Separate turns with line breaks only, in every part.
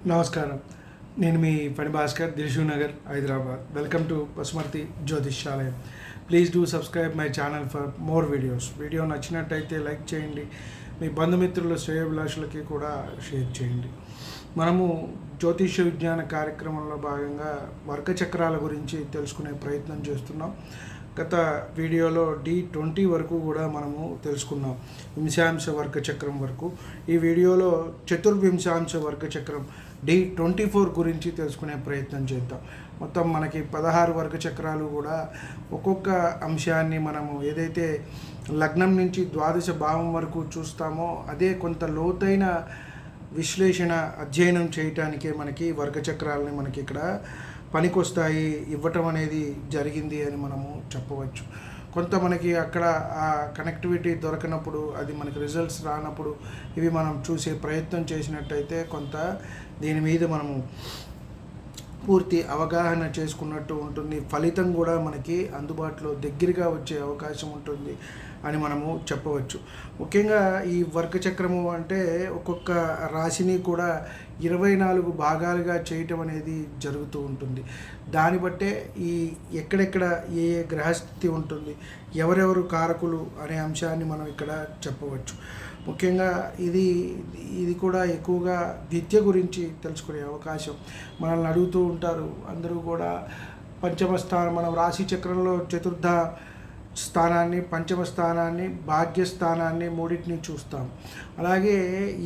నమస్కారం. నేను మీ పని భాస్కర్, దిల్షుక్ నగర్, హైదరాబాద్. వెల్కమ్ టు పసుమర్తి జ్యోతిష్యాలయం. Please do subscribe my channel for more videos. Video నచ్చినట్టయితే లైక్ చేయండి, మీ బంధుమిత్రుల శ్రేయోభిలాషులకి కూడా షేర్ చేయండి. మనము జ్యోతిష విజ్ఞాన కార్యక్రమంలో భాగంగా వర్గచక్రాల గురించి తెలుసుకునే ప్రయత్నం చేస్తున్నాం. గత వీడియోలో D20 వరకు కూడా మనము తెలుసుకున్నాం, వింశాంశ వర్గచక్రం వరకు. ఈ వీడియోలో చతుర్వింశాంశ వర్గచక్రం D24 గురించి తెలుసుకునే ప్రయత్నం చేద్దాం. మొత్తం మనకి 16 వర్గచక్రాలు కూడా ఒక్కొక్క అంశాన్ని మనము ఏదైతే లగ్నం నుంచి ద్వాదశ భావం వరకు చూస్తామో అదే కొంత లోతైన విశ్లేషణ అధ్యయనం చేయటానికే మనకి వర్గచక్రాలని మనకి ఇక్కడ పనికొస్తాయి ఇవ్వటం అనేది జరిగింది అని మనము చెప్పవచ్చు. కొంత మనకి అక్కడ ఆ కనెక్టివిటీ దొరకనప్పుడు, అది మనకి రిజల్ట్స్ రానప్పుడు ఇవి మనం చూసే ప్రయత్నం చేసినట్టయితే కొంత దీని మీద మనము పూర్తి అవగాహన చేసుకున్నట్టు ఉంటుంది. ఫలితం కూడా మనకి అందుబాటులో దగ్గరగా వచ్చే అవకాశం ఉంటుంది అని మనము చెప్పవచ్చు. ముఖ్యంగా ఈ వర్గచక్రము అంటే ఒక్కొక్క రాశిని కూడా 24 భాగాలుగా చేయటం అనేది జరుగుతూ ఉంటుంది. దాన్ని బట్టే ఈ ఎక్కడెక్కడ ఏ ఏ గ్రహస్థితి ఉంటుంది, ఎవరెవరు కారకులు అనే అంశాన్ని మనం ఇక్కడ చెప్పవచ్చు. ముఖ్యంగా ఇది కూడా ఎక్కువగా విద్య గురించి తెలుసుకునే అవకాశం మనల్ని అడుగుతూ ఉంటారు అందరూ కూడా. పంచమ స్థానం, మనం రాశి చక్రంలో చతుర్థ స్థానాన్ని, పంచమ స్థానాన్ని, భాగ్యస్థానాన్ని మూడింటిని చూస్తాం. అలాగే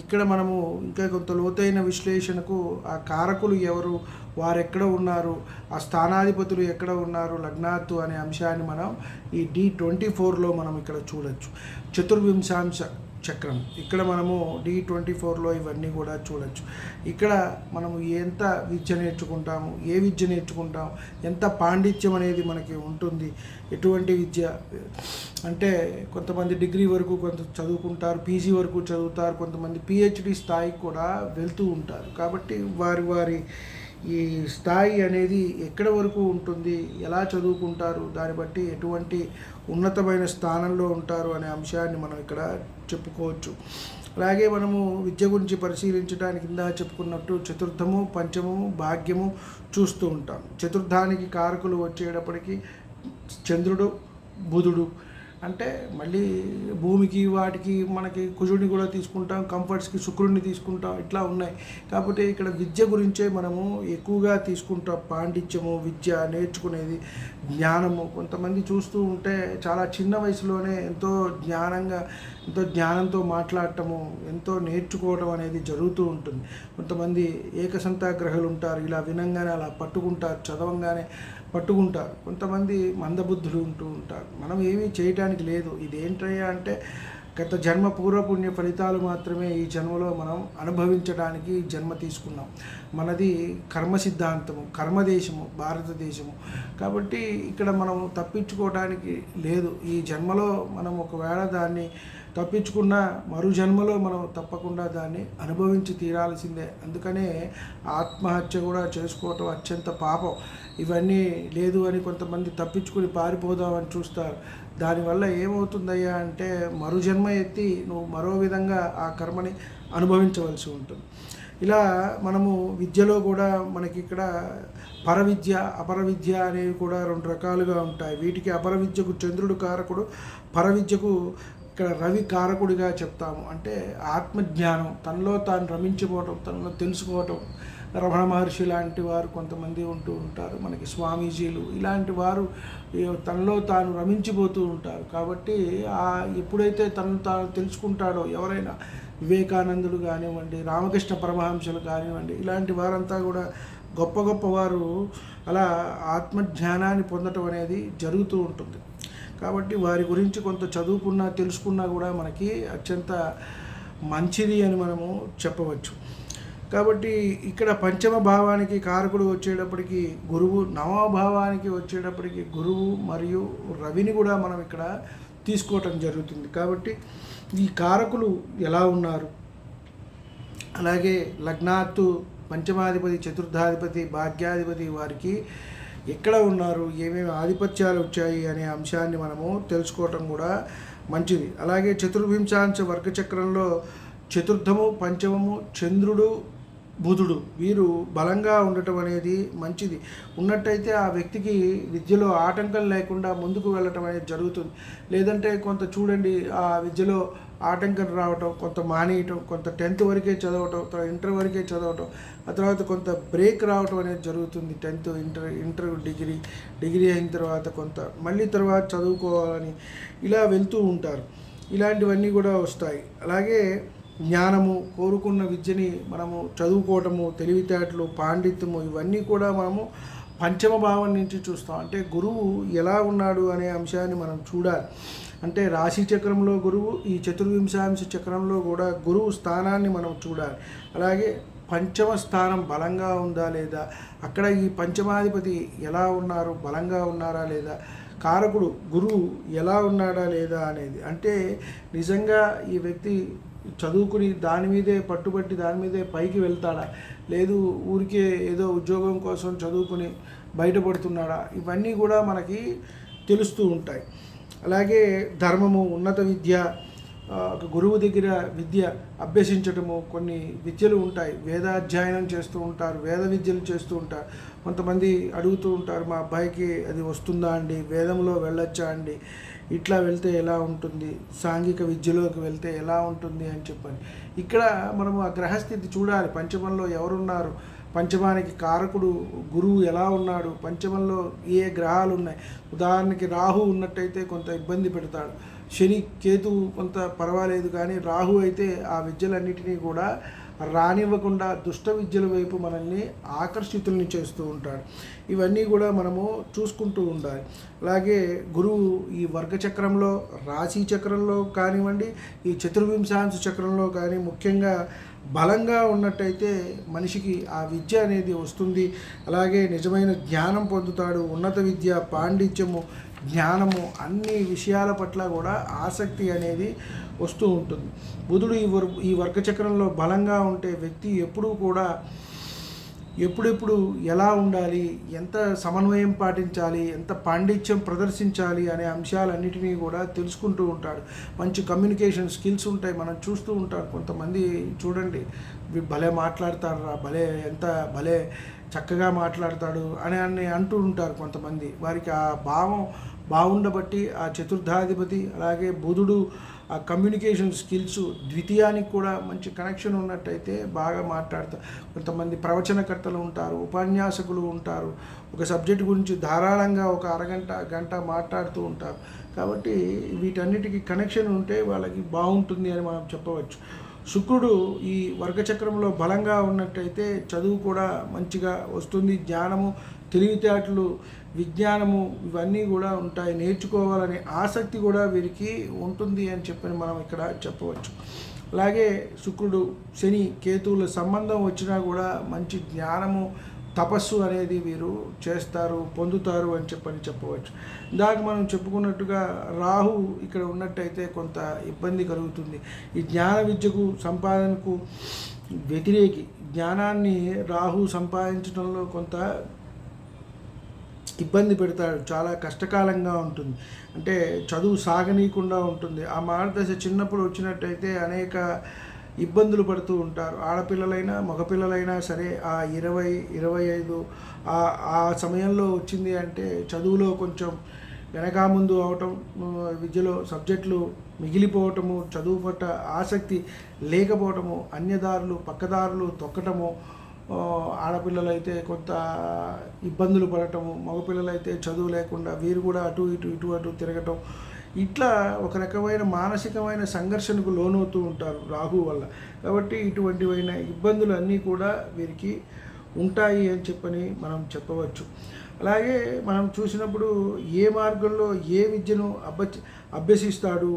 ఇక్కడ మనము ఇంకా కొంత లోతైన విశ్లేషణకు ఆ కారకులు ఎవరు, వారు ఎక్కడ ఉన్నారు, ఆ స్థానాధిపతులు ఎక్కడ ఉన్నారు, లగ్నాత్తు అనే అంశాన్ని మనం ఈ D24లో మనం ఇక్కడ చూడొచ్చు. చతుర్వింశాంశ చక్రం ఇక్కడ మనము D24లో ఇవన్నీ కూడా చూడొచ్చు. ఇక్కడ మనము ఎంత విద్య నేర్చుకుంటాము, ఏ విద్య నేర్చుకుంటాము, ఎంత పాండిత్యం అనేది మనకి ఉంటుంది. ఎటువంటి విద్య అంటే కొంతమంది డిగ్రీ వరకు కొంత చదువుకుంటారు, పీజీ వరకు చదువుతారు, కొంతమంది PhD స్థాయికి కూడా వెళ్తూ ఉంటారు. కాబట్టి వారి ఈ స్థాయి అనేది ఎక్కడ వరకు ఉంటుంది, ఎలా చదువుకుంటారు, దాన్ని బట్టి ఎటువంటి ఉన్నతమైన స్థానంలో ఉంటారు అనే అంశాన్ని మనం ఇక్కడ చెప్పుకోవచ్చు. అలాగే మనము విద్య గురించి పరిశీలించడానికి కింద చెప్పుకున్నట్టు చతుర్థము, పంచమము, భాగ్యము చూస్తూ ఉంటాం. చతుర్థానికి కారకులు వచ్చేటప్పటికి చంద్రుడు, బుధుడు. అంటే మళ్ళీ భూమికి వాటికి మనకి కుజుడిని కూడా తీసుకుంటాం, కంఫర్ట్స్కి శుక్రుడిని తీసుకుంటాం, ఇట్లా ఉన్నాయి. కాబట్టి ఇక్కడ విద్య గురించే మనము ఎక్కువగా తీసుకుంటాం. పాండిత్యము, విద్య నేర్చుకునేది, జ్ఞానము. కొంతమంది చూస్తూ ఉంటే చాలా చిన్న వయసులోనే ఎంతో జ్ఞానంతో మాట్లాడటము, ఎంతో నేర్చుకోవడం అనేది జరుగుతూ ఉంటుంది. కొంతమంది ఏకసంతాగ్రహులు ఉంటారు, ఇలా వినంగానే అలా పట్టుకుంటారు, చదవంగానే పట్టుకుంటారు. కొంతమంది మందబుద్ధులు ఉంటూ ఉంటారు. మనం ఏమీ చేయటానికి లేదు. ఇదేంటయ్యా అంటే గత జన్మ పూర్వపుణ్య ఫలితాలు మాత్రమే ఈ జన్మలో మనం అనుభవించడానికి జన్మ తీసుకున్నాం. మనది కర్మ సిద్ధాంతము, కర్మదేశము, భారతదేశము. కాబట్టి ఇక్కడ మనం తప్పించుకోవడానికి లేదు. ఈ జన్మలో మనం ఒకవేళ దాన్ని తప్పించుకున్న మరు జన్మలో మనం తప్పకుండా దాన్ని అనుభవించి తీరాల్సిందే. అందుకనే ఆత్మహత్య కూడా చేసుకోవటం అత్యంత పాపం. ఇవన్నీ లేదు అని కొంతమంది తప్పించుకుని పారిపోదామని చూస్తారు. దానివల్ల ఏమవుతుందయ్యా అంటే మరు జన్మ ఎత్తి నువ్వు మరో విధంగా ఆ కర్మని అనుభవించవలసి ఉంటుంది. ఇలా మనము విద్యలో కూడా మనకి ఇక్కడ పరవిద్య, అపరవిద్య అనేవి కూడా 2 రకాలుగా ఉంటాయి. వీటికి అపరవిద్యకు చంద్రుడు కారకుడు, పరవిద్యకు ఇక్కడ రవి కారకుడిగా చెప్తాము. అంటే ఆత్మజ్ఞానం, తనలో తాను రమించిపోవటం, తనలో తెలుసుకోవటం. రమణ మహర్షి లాంటి వారు కొంతమంది ఉంటూ ఉంటారు, మనకి స్వామీజీలు ఇలాంటి వారు తనలో తాను రమించిపోతూ ఉంటారు. కాబట్టి ఎప్పుడైతే తనను తాను తెలుసుకుంటాడో ఎవరైనా, వివేకానందుడు కానివ్వండి, రామకృష్ణ పరమహంసలు కానివ్వండి, ఇలాంటి వారంతా కూడా గొప్ప గొప్ప వారు అలా ఆత్మజ్ఞానాన్ని పొందటం అనేది జరుగుతూ ఉంటుంది. కాబట్టి వారి గురించి కొంత చదువుకున్నా, తెలుసుకున్నా కూడా మనకి అత్యంత మంచిది అని మనము చెప్పవచ్చు. కాబట్టి ఇక్కడ పంచమ భావానికి కారకుడు వచ్చేటప్పటికి గురువు, నవమ భావానికి వచ్చేటప్పటికి గురువు మరియు రవిని కూడా మనం ఇక్కడ తీసుకోవటం జరుగుతుంది. కాబట్టి ఈ కారకులు ఎలా ఉన్నారు, అలాగే లగ్నాత్తు, పంచమాధిపతి, చతుర్థాధిపతి, భాగ్యాధిపతి వారికి ఎక్కడ ఉన్నారు, ఏమేమి ఆధిపత్యాలు వచ్చాయి అనే అంశాన్ని మనము తెలుసుకోవటం కూడా మంచిది. అలాగే చతుర్వింశాంశ వర్గచక్రంలో చతుర్థము, పంచమము, చంద్రుడు, బుధుడు వీరు బలంగా ఉండటం అనేది మంచిది. ఉన్నట్టయితే ఆ వ్యక్తికి విద్యలో ఆటంకం లేకుండా ముందుకు వెళ్ళటం అనేది జరుగుతుంది. లేదంటే కొంత చూడండి ఆ విద్యలో ఆటంకం రావటం, కొంత మానేయటం, కొంత 10th వరకే చదవటం, ఇంటర్ వరకే చదవటం, ఆ తర్వాత కొంత బ్రేక్ రావటం అనేది జరుగుతుంది. 10th, ఇంటర్, డిగ్రీ అయిన తర్వాత కొంత మళ్ళీ తర్వాత చదువుకోవాలని ఇలా వెళ్తూ ఉంటారు. ఇలాంటివన్నీ కూడా వస్తాయి. అలాగే జ్ఞానము, కోరుకున్న విద్యని మనము చదువుకోవటము, తెలివితేటలు, పాండిత్యము ఇవన్నీ కూడా మనము పంచమ భావం నుంచి చూస్తాం. అంటే గురువు ఎలా ఉన్నాడు అనే అంశాన్ని మనం చూడాలి. అంటే రాశి చక్రంలో గురువు, ఈ చతుర్వింశాంశ చక్రంలో కూడా గురువు స్థానాన్ని మనం చూడాలి. అలాగే పంచమ స్థానం బలంగా ఉందా లేదా, అక్కడ ఈ పంచమాధిపతి ఎలా ఉన్నారు, బలంగా ఉన్నారా లేదా, కారకుడు గురువు ఎలా ఉన్నాడా లేదా అనేది. అంటే నిజంగా ఈ వ్యక్తి చదువుకుని దాని మీదే పట్టుబట్టి దాని మీదే పైకి వెళ్తాడా, లేదు ఊరికే ఏదో ఉద్యోగం కోసం చదువుకుని బయటపడుతున్నాడా, ఇవన్నీ కూడా మనకి తెలుస్తూ ఉంటాయి. అలాగే ధర్మము, ఉన్నత విద్య, గురువు దగ్గర విద్య అభ్యసించటము, కొన్ని విద్యలు ఉంటాయి, వేదాధ్యయనం చేస్తూ ఉంటారు, వేద విద్యలు చేస్తూ ఉంటారు. కొంతమంది అడుగుతూ ఉంటారు, మా అబ్బాయికి అది వస్తుందా అండి, వేదంలో వెళ్ళొచ్చా అండి, ఇట్లా వెళ్తే ఎలా ఉంటుంది, సాంఘిక విద్యలోకి వెళ్తే ఎలా ఉంటుంది అని చెప్పని. ఇక్కడ మనము ఆ గ్రహస్థితి చూడాలి, పంచమంలో ఎవరున్నారు, పంచమానికి కారకుడు గురువు ఎలా ఉన్నాడు, పంచమంలో ఏ గ్రహాలు ఉన్నాయి. ఉదాహరణకి రాహు ఉన్నట్టయితే కొంత ఇబ్బంది పెడతాడు, శని కేతు కొంత పర్వాలేదు, కానీ రాహు అయితే ఆ విద్యలన్నిటినీ కూడా రానివ్వకుండా దుష్ట విద్యల వైపు మనల్ని ఆకర్షితుల్ని చేస్తూ ఉంటాడు. ఇవన్నీ కూడా మనము చూసుకుంటూ ఉండాలి. అలాగే గురువు ఈ వర్గచక్రంలో, రాశి చక్రంలో కానివ్వండి, ఈ చతుర్వింశాంశ చక్రంలో కానీ ముఖ్యంగా బలంగా ఉన్నట్టయితే మనిషికి ఆ విద్య అనేది వస్తుంది. అలాగే నిజమైన జ్ఞానం పొందుతాడు. ఉన్నత విద్య, పాండిత్యము, జ్ఞానము, అన్ని విషయాల పట్ల కూడా ఆసక్తి అనేది వస్తూ ఉంటుంది. బుధుడు ఈ వర్గచక్రంలో బలంగా ఉంటే వ్యక్తి ఎప్పుడూ కూడా ఎప్పుడెప్పుడు ఎలా ఉండాలి, ఎంత సమన్వయం పాటించాలి, ఎంత పాండిత్యం ప్రదర్శించాలి అనే అంశాలన్నిటినీ కూడా తెలుసుకుంటూ ఉంటాడు. మంచి కమ్యూనికేషన్ స్కిల్స్ ఉంటాయి. మనం చూస్తూ ఉంటారు, కొంతమంది చూడండి భలే మాట్లాడతారా, భలే చక్కగా మాట్లాడతాడు అని అంటూ ఉంటారు కొంతమంది. వారికి ఆ భావం బాగుండబట్టి ఆ చతుర్థాధిపతి అలాగే బుధుడు ఆ కమ్యూనికేషన్ స్కిల్స్, ద్వితీయానికి కూడా మంచి కనెక్షన్ ఉన్నట్టయితే బాగా మాట్లాడతారు. కొంతమంది ప్రవచనకర్తలు ఉంటారు, ఉపన్యాసకులు ఉంటారు, ఒక సబ్జెక్ట్ గురించి ధారాళంగా ఒక అరగంట గంట మాట్లాడుతూ ఉంటారు. కాబట్టి వీటన్నిటికీ కనెక్షన్ ఉంటే వాళ్ళకి బాగుంటుంది అని మనం చెప్పవచ్చు. శుక్రుడు ఈ వర్గచక్రంలో బలంగా ఉన్నట్టయితే చదువు కూడా మంచిగా వస్తుంది. జ్ఞానము, తెలివితేటలు, విజ్ఞానము ఇవన్నీ కూడా ఉంటాయి. నేర్చుకోవాలనే ఆసక్తి కూడా వీరికి ఉంటుంది అని చెప్పని మనం ఇక్కడ చెప్పవచ్చు. అలాగే శుక్రుడు, శని, కేతువుల సంబంధం వచ్చినా కూడా మంచి జ్ఞానము, తపస్సు అనేది వీరు చేస్తారు, పొందుతారు అని చెప్పవచ్చు. ఇందాక మనం చెప్పుకున్నట్టుగా రాహు ఇక్కడ ఉన్నట్టయితే కొంత ఇబ్బంది కలుగుతుంది. ఈ జ్ఞాన విద్యకు, సంపాదనకు వ్యతిరేకి. జ్ఞానాన్ని రాహు సంపాదించడంలో కొంత ఇబ్బంది పెడతాడు, చాలా కష్టకాలంగా ఉంటుంది. అంటే చదువు సాగనీయకుండా ఉంటుంది. ఆ మార్గదశ చిన్నప్పుడు వచ్చినట్టయితే అనేక ఇబ్బందులు పడుతూ ఉంటారు. ఆడపిల్లలైనా మగపిల్లలైనా సరే ఆ 20-25 ఆ సమయంలో వచ్చింది అంటే చదువులో కొంచెం వెనక ముందు అవటం, విద్యలో సబ్జెక్టులు మిగిలిపోవటము, చదువు పట్ల ఆసక్తి లేకపోవటము, అన్యదారులు పక్కదారులు తొక్కటము, ఆడపిల్లలైతే కొంత ఇబ్బందులు పడటము, మగపిల్లలైతే చదువు లేకుండా వీరు కూడా అటు ఇటు తిరగటం, ఇట్లా ఒక రకమైన మానసికమైన సంఘర్షణకు లోనవుతూ ఉంటారు రాహు వల్ల. కాబట్టి ఇటువంటివైన ఇబ్బందులు అన్నీ కూడా వీరికి ఉంటాయి అని చెప్పని మనం చెప్పవచ్చు. అలాగే మనం చూసినప్పుడు ఏ మార్గంలో ఏ విద్యను అభ్యసిస్తాడు,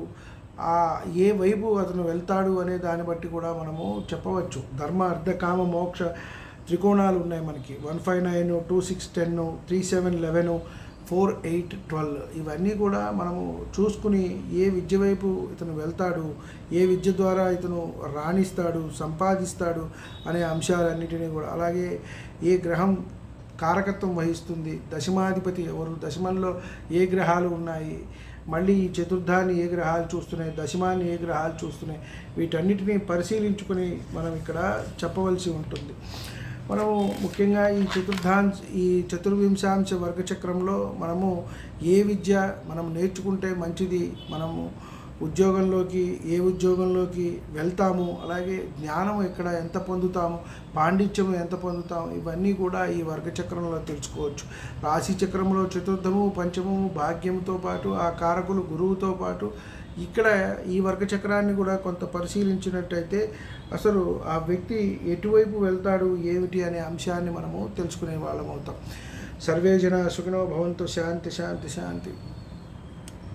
ఏ వైపు అతను వెళ్తాడు అనే దాన్ని బట్టి కూడా మనము చెప్పవచ్చు. ధర్మ, అర్థ, కామ, మోక్ష త్రికోణాలు ఉన్నాయి మనకి. 159, 2610, 3711, 4812 ఇవన్నీ కూడా మనము చూసుకుని ఏ విద్య వైపు ఇతను వెళ్తాడు, ఏ విద్య ద్వారా ఇతను రాణిస్తాడు, సంపాదిస్తాడు అనే అంశాలన్నిటినీ కూడా, అలాగే ఏ గ్రహం కారకత్వం వహిస్తుంది, దశమాధిపతి ఎవరు, దశమంలో ఏ గ్రహాలు ఉన్నాయి, మళ్ళీ ఈ చతుర్థాన్ని ఏ గ్రహాలు చూస్తున్నాయి, దశమాన్ని ఏ గ్రహాలు చూస్తున్నాయి, వీటన్నిటిని పరిశీలించుకొని మనం ఇక్కడ చెప్పవలసి ఉంటుంది. మనము ముఖ్యంగా ఈ చతుర్వింశాంశ వర్గచక్రంలో మనము ఏ విద్య మనం నేర్చుకుంటే మంచిది, మనము ఏ ఉద్యోగంలోకి వెళ్తాము, అలాగే జ్ఞానం ఎక్కడ ఎంత పొందుతాము, పాండిత్యము ఎంత పొందుతాము, ఇవన్నీ కూడా ఈ వర్గచక్రంలో తెలుసుకోవచ్చు. రాశి చక్రంలో చతుర్థము, పంచమము, భాగ్యంతో పాటు ఆ కారకులు గురువుతో పాటు ఇక్కడ ఈ వర్గచక్రాన్ని కూడా కొంత పరిశీలించినట్టయితే అసలు ఆ వ్యక్తి ఎటువైపు వెళ్తాడు ఏమిటి అనే అంశాన్ని మనము తెలుసుకునే వాళ్ళం అవుతాం. సర్వే జన సుఖినో భవంతు. శాంతి శాంతి శాంతి.